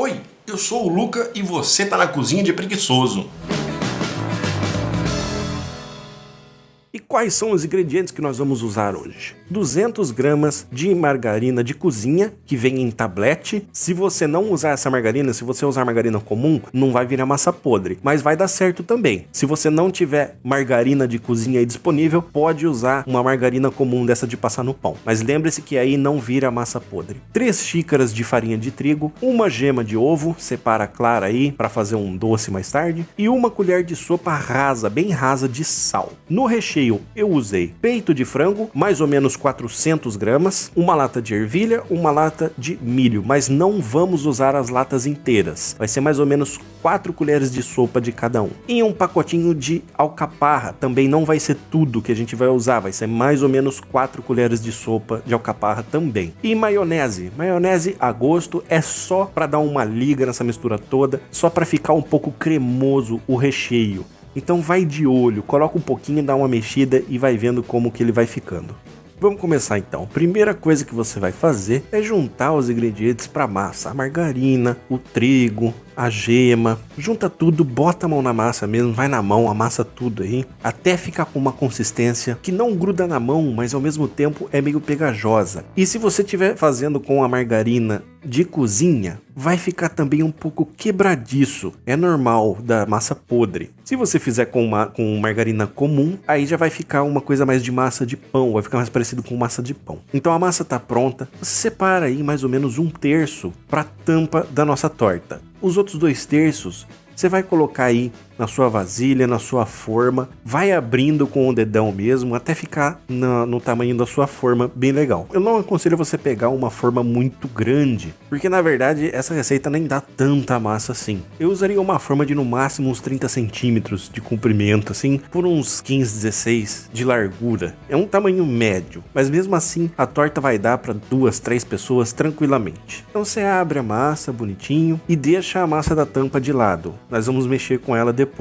Oi, eu sou o Luca e você tá na cozinha de preguiçoso. E quais são os ingredientes que nós vamos usar hoje? 200 gramas de margarina de cozinha, que vem em tablete. Se você não usar essa margarina, se você usar margarina comum, não vai virar massa podre, mas vai dar certo também. Se você não tiver margarina de cozinha aí disponível, pode usar uma margarina comum dessa de passar no pão. Mas lembre-se que aí não vira massa podre. 3 xícaras de farinha de trigo, uma gema de ovo, separa a clara aí para fazer um doce mais tarde, e uma colher de sopa rasa, bem rasa de sal. No recheio eu usei peito de frango, mais ou menos 400 gramas, uma lata de ervilha, uma lata de milho, mas não vamos usar as latas inteiras, vai ser mais ou menos 4 colheres de sopa de cada um. E um pacotinho de alcaparra, também não vai ser tudo que a gente vai usar, vai ser mais ou menos 4 colheres de sopa de alcaparra também. E maionese a gosto, é só para dar uma liga nessa mistura toda, só para ficar um pouco cremoso o recheio. Então vai de olho, coloca um pouquinho, dá uma mexida e vai vendo como que ele vai ficando. Vamos começar então. Primeira coisa que você vai fazer é juntar os ingredientes para massa. A margarina, o trigo, a gema. Junta tudo, bota a mão na massa mesmo, vai na mão, amassa tudo aí, até ficar com uma consistência que não gruda na mão, mas ao mesmo tempo é meio pegajosa. E se você estiver fazendo com a margarina de cozinha, vai ficar também um pouco quebradiço. É normal da massa podre. Se você fizer com margarina comum, aí já vai ficar uma coisa mais de massa de pão, vai ficar mais parecido com massa de pão. Então a massa tá pronta, você separa aí mais ou menos 1/3 para tampa da nossa torta. Os outros 2/3 você vai colocar aí na sua vasilha, na sua forma, vai abrindo com o dedão mesmo até ficar no tamanho da sua forma bem legal. Eu não aconselho você pegar uma forma muito grande, porque na verdade essa receita nem dá tanta massa assim. Eu usaria uma forma de no máximo uns 30 centímetros de comprimento, assim, por uns 15, 16 de largura. É um tamanho médio, mas mesmo assim a torta vai dar para 2, 3 pessoas tranquilamente. Então você abre a massa bonitinho e deixa a massa da tampa de lado. Nós vamos mexer com ela depois.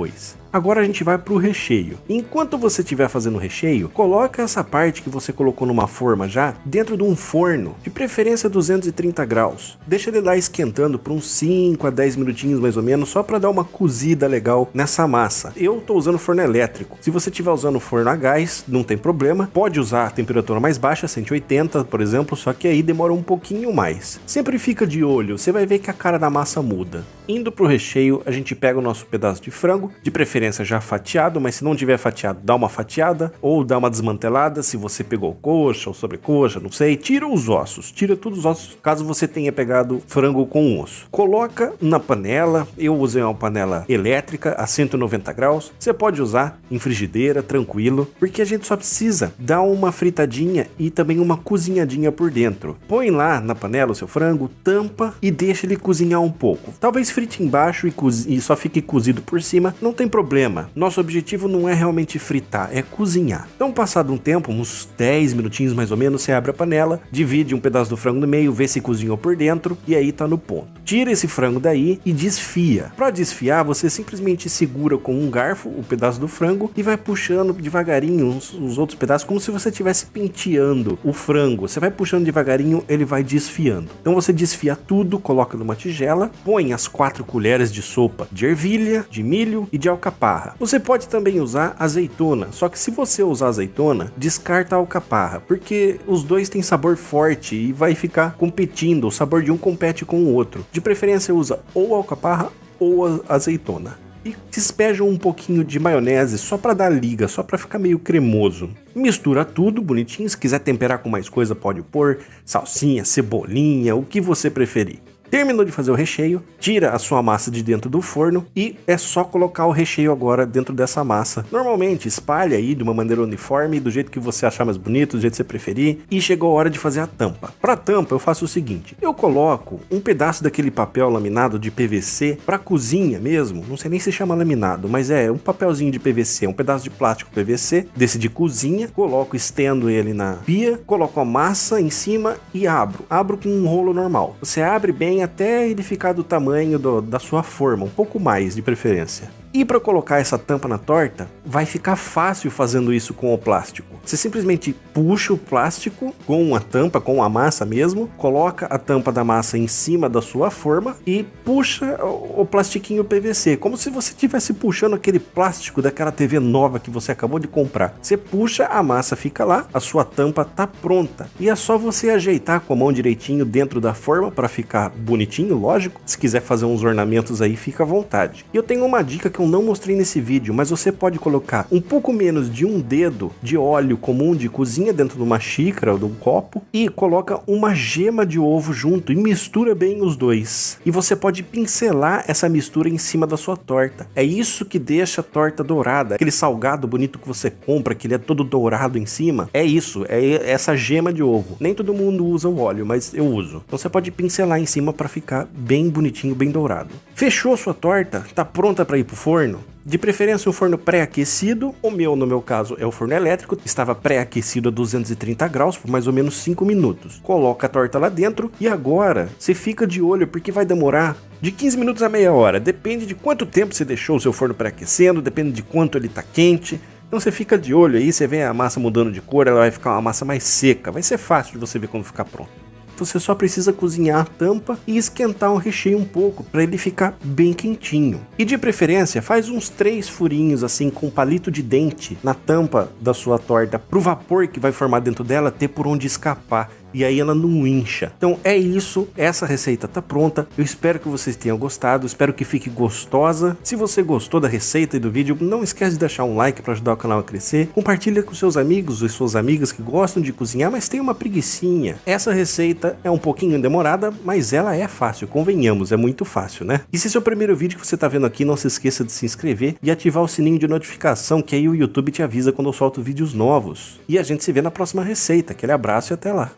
Agora a gente vai para o recheio. Enquanto você estiver fazendo o recheio, coloca essa parte que você colocou numa forma já dentro de um forno, de preferência 230 graus. Deixa ele lá esquentando por uns 5 a 10 minutinhos mais ou menos, só para dar uma cozida legal nessa massa. Eu tô usando forno elétrico. Se você estiver usando forno a gás, não tem problema. Pode usar a temperatura mais baixa, 180, por exemplo, só que aí demora um pouquinho mais. Sempre fica de olho, você vai ver que a cara da massa muda. Indo pro recheio, a gente pega o nosso pedaço de frango, de preferência já fatiado, mas se não tiver fatiado, dá uma fatiada ou dá uma desmantelada. Se você pegou coxa ou sobrecoxa, não sei, tira os ossos, tira todos os ossos, caso você tenha pegado frango com osso. Coloca na panela, eu usei uma panela elétrica a 190 graus, você pode usar em frigideira, tranquilo, porque a gente só precisa dar uma fritadinha e também uma cozinhadinha por dentro. Põe lá na panela o seu frango, tampa e deixa ele cozinhar um pouco. Talvez frite embaixo e só fique cozido por cima, não tem problema. Nosso objetivo não é realmente fritar, é cozinhar. Então, passado um tempo, uns 10 minutinhos mais ou menos, você abre a panela, divide um pedaço do frango no meio, vê se cozinhou por dentro e aí tá no ponto. Tira esse frango daí e desfia. Para desfiar, você simplesmente segura com um garfo o pedaço do frango e vai puxando devagarinho os outros pedaços, como se você estivesse penteando o frango. Você vai puxando devagarinho, ele vai desfiando. Então você desfia tudo, coloca numa tigela, põe as 4 colheres de sopa de ervilha, de milho e de alcaparra. Você pode também usar azeitona, só que se você usar azeitona, descarta a alcaparra, porque os dois têm sabor forte e vai ficar competindo, o sabor de um compete com o outro. De preferência usa ou alcaparra ou a azeitona. E despeja um pouquinho de maionese só para dar liga, só para ficar meio cremoso. Mistura tudo bonitinho, se quiser temperar com mais coisa pode pôr salsinha, cebolinha, o que você preferir. Terminou de fazer o recheio, tira a sua massa de dentro do forno e é só colocar o recheio agora dentro dessa massa. Normalmente espalha aí de uma maneira uniforme, do jeito que você achar mais bonito, do jeito que você preferir, e chegou a hora de fazer a tampa. Para a tampa eu faço o seguinte, eu coloco um pedaço daquele papel laminado de PVC para cozinha mesmo, não sei nem se chama laminado, mas é um papelzinho de PVC, um pedaço de plástico PVC, desse de cozinha, coloco, estendo ele na pia, coloco a massa em cima e abro com um rolo normal. Você abre bem até ele ficar do tamanho da sua forma, um pouco mais de preferência. E para colocar essa tampa na torta, vai ficar fácil fazendo isso com o plástico. Você simplesmente puxa o plástico com a tampa, com a massa mesmo, coloca a tampa da massa em cima da sua forma e puxa o plastiquinho PVC, como se você estivesse puxando aquele plástico daquela TV nova que você acabou de comprar. Você puxa, a massa fica lá, a sua tampa tá pronta. E é só você ajeitar com a mão direitinho dentro da forma para ficar bonitinho, lógico. Se quiser fazer uns ornamentos aí, fica à vontade. E eu tenho uma dica que eu não mostrei nesse vídeo, mas você pode colocar um pouco menos de um dedo de óleo comum de cozinha dentro de uma xícara ou de um copo e coloca uma gema de ovo junto e mistura bem os dois. E você pode pincelar essa mistura em cima da sua torta. É isso que deixa a torta dourada. Aquele salgado bonito que você compra, que ele é todo dourado em cima, é isso, é essa gema de ovo. Nem todo mundo usa o óleo, mas eu uso. Então você pode pincelar em cima para ficar bem bonitinho, bem dourado. Fechou sua torta? Tá pronta para ir pro forno? De preferência um forno pré-aquecido, o meu, no meu caso, é o forno elétrico, estava pré-aquecido a 230 graus por mais ou menos 5 minutos. Coloca a torta lá dentro e agora você fica de olho porque vai demorar de 15 minutos a meia hora, depende de quanto tempo você deixou o seu forno pré-aquecendo, depende de quanto ele tá quente. Então você fica de olho aí, você vê a massa mudando de cor, ela vai ficar uma massa mais seca, vai ser fácil de você ver quando ficar pronto. Você só precisa cozinhar a tampa e esquentar o recheio um pouco para ele ficar bem quentinho. E de preferência faz uns 3 furinhos assim com palito de dente na tampa da sua torta para o vapor que vai formar dentro dela ter por onde escapar. E aí ela não incha. Então é isso, essa receita tá pronta. Eu espero que vocês tenham gostado, espero que fique gostosa. Se você gostou da receita e do vídeo, não esquece de deixar um like para ajudar o canal a crescer. Compartilha com seus amigos e suas amigas que gostam de cozinhar, mas tem uma preguicinha. Essa receita é um pouquinho demorada, mas ela é fácil, convenhamos, é muito fácil, né? E se esse é o primeiro vídeo que você tá vendo aqui, não se esqueça de se inscrever e ativar o sininho de notificação, que aí o YouTube te avisa quando eu solto vídeos novos. E a gente se vê na próxima receita. Aquele abraço e até lá!